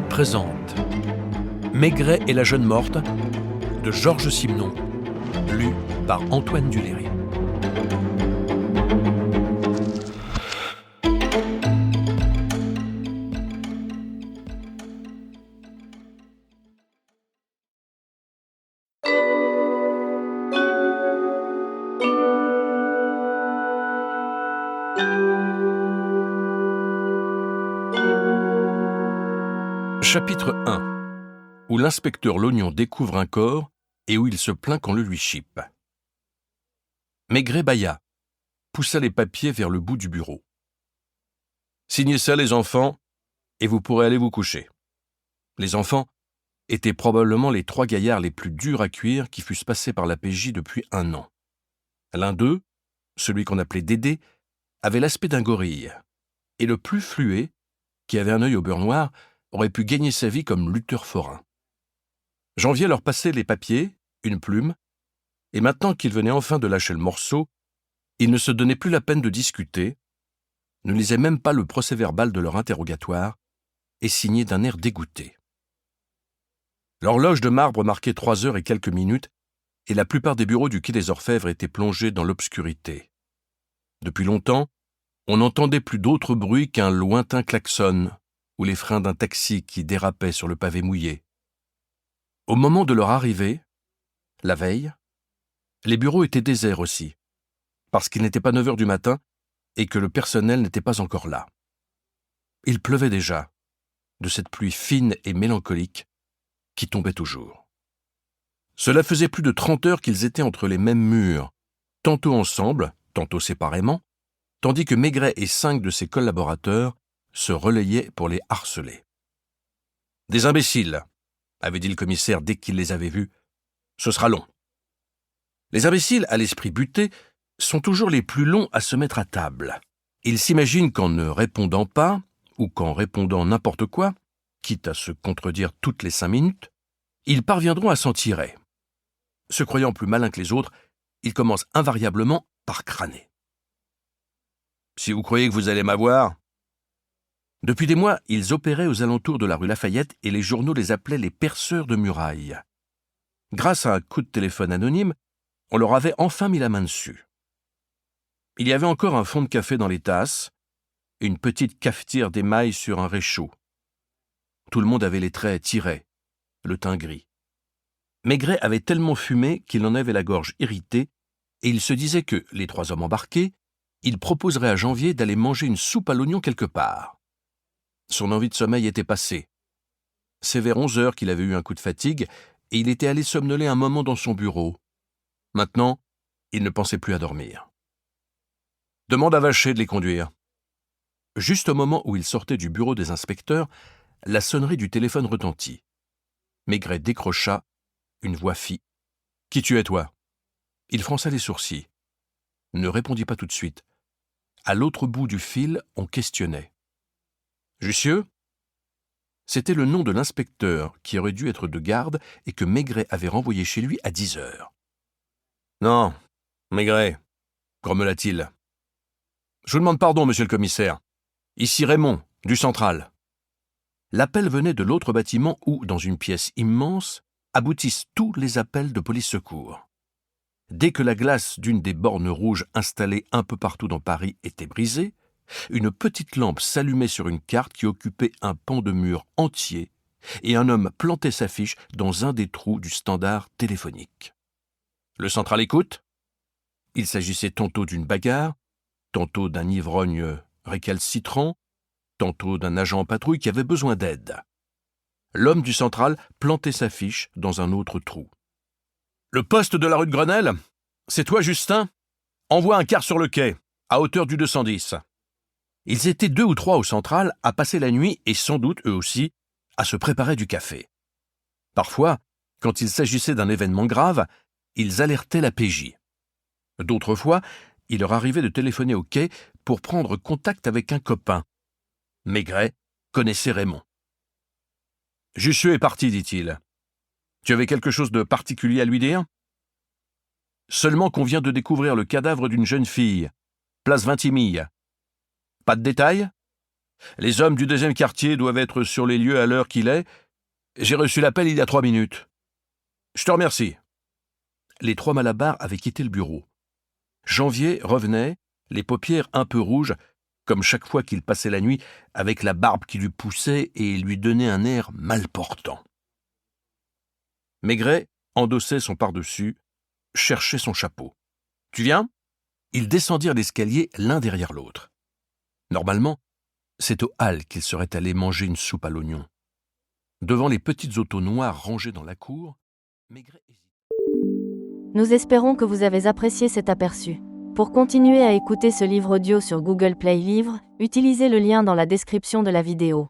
présente Maigret et la jeune morte de Georges Simenon, lu par Antoine Duléry. Chapitre 1, où l'inspecteur Lognon découvre un corps et où il se plaint qu'on le lui chipe. Maigret bâilla, poussa les papiers vers le bout du bureau. « Signez ça, les enfants, et vous pourrez aller vous coucher. » Les enfants étaient probablement les 3 gaillards les plus durs à cuire qui fussent passés par la PJ depuis 1 an. L'un d'eux, celui qu'on appelait Dédé, avait l'aspect d'un gorille, et le plus fluet, qui avait un œil au beurre noir, aurait pu gagner sa vie comme lutteur forain. Janvier leur passait les papiers, une plume, et maintenant qu'ils venaient enfin de lâcher le morceau, ils ne se donnaient plus la peine de discuter, ne lisaient même pas le procès-verbal de leur interrogatoire, et signaient d'un air dégoûté. L'horloge de marbre marquait 3 heures et quelques minutes, et la plupart des bureaux du quai des Orfèvres étaient plongés dans l'obscurité. Depuis longtemps, on n'entendait plus d'autre bruit qu'un lointain klaxon, ou les freins d'un taxi qui dérapait sur le pavé mouillé. Au moment de leur arrivée, la veille, les bureaux étaient déserts aussi, parce qu'il n'était pas 9 heures du matin et que le personnel n'était pas encore là. Il pleuvait déjà, de cette pluie fine et mélancolique qui tombait toujours. Cela faisait plus de 30 heures qu'ils étaient entre les mêmes murs, tantôt ensemble, tantôt séparément, tandis que Maigret et 5 de ses collaborateurs se relayaient pour les harceler. « Des imbéciles !» avait dit le commissaire dès qu'il les avait vus. « Ce sera long. » Les imbéciles, à l'esprit buté, sont toujours les plus longs à se mettre à table. Ils s'imaginent qu'en ne répondant pas, ou qu'en répondant n'importe quoi, quitte à se contredire toutes les 5 minutes, ils parviendront à s'en tirer. Se croyant plus malins que les autres, ils commencent invariablement par crâner. « Si vous croyez que vous allez m'avoir... » Depuis des mois, ils opéraient aux alentours de la rue Lafayette et les journaux les appelaient les perceurs de murailles. Grâce à un coup de téléphone anonyme, on leur avait enfin mis la main dessus. Il y avait encore un fond de café dans les tasses, une petite cafetière d'émail sur un réchaud. Tout le monde avait les traits tirés, le teint gris. Maigret avait tellement fumé qu'il en avait la gorge irritée et il se disait que, les 3 hommes embarqués, il proposerait à Janvier d'aller manger une soupe à l'oignon quelque part. Son envie de sommeil était passée. C'est vers 11 heures qu'il avait eu un coup de fatigue et il était allé somnoler un moment dans son bureau. Maintenant, il ne pensait plus à dormir. « Demande à Vacher de les conduire. » Juste au moment où il sortait du bureau des inspecteurs, la sonnerie du téléphone retentit. Maigret décrocha, une voix fit. « Qui tu es, toi ?» Il fronça les sourcils. Ne répondit pas tout de suite. À l'autre bout du fil, on questionnait. « Jussieu ?» C'était le nom de l'inspecteur qui aurait dû être de garde et que Maigret avait renvoyé chez lui à 10 heures. « Non, Maigret, » grommela-t-il. « Je vous demande pardon, monsieur le commissaire. Ici Raymond, du Central. » L'appel venait de l'autre bâtiment où, dans une pièce immense, aboutissent tous les appels de police-secours. Dès que la glace d'une des bornes rouges installées un peu partout dans Paris était brisée, une petite lampe s'allumait sur une carte qui occupait un pan de mur entier et un homme plantait sa fiche dans un des trous du standard téléphonique. Le Central écoute. Il s'agissait tantôt d'une bagarre, tantôt d'un ivrogne récalcitrant, tantôt d'un agent en patrouille qui avait besoin d'aide. L'homme du Central plantait sa fiche dans un autre trou. « Le poste de la rue de Grenelle ? C'est toi, Justin ? Envoie un quart sur le quai, à hauteur du 210. » Ils étaient 2 ou 3 au Central à passer la nuit et sans doute, eux aussi, à se préparer du café. Parfois, quand il s'agissait d'un événement grave, ils alertaient la PJ. D'autres fois, il leur arrivait de téléphoner au quai pour prendre contact avec un copain. Maigret connaissait Raymond. « Jussieu est parti, dit-il. Tu avais quelque chose de particulier à lui dire ? » « Seulement qu'on vient de découvrir le cadavre d'une jeune fille, place Vintimille. Pas de détails ? Les hommes du 2e quartier doivent être sur les lieux à l'heure qu'il est. J'ai reçu l'appel il y a 3 minutes. Je te remercie. Les 3 Malabars avaient quitté le bureau. Janvier revenait, les paupières un peu rouges, comme chaque fois qu'il passait la nuit, avec la barbe qui lui poussait et lui donnait un air mal portant. Maigret endossait son pardessus, cherchait son chapeau. « Tu viens ?» Ils descendirent l'escalier l'un derrière l'autre. Normalement, c'est au hall qu'ils seraient allés manger une soupe à l'oignon. Devant les petites autos noires rangées dans la cour, Maigret hésitait. Nous espérons que vous avez apprécié cet aperçu. Pour continuer à écouter ce livre audio sur Google Play Livres, utilisez le lien dans la description de la vidéo.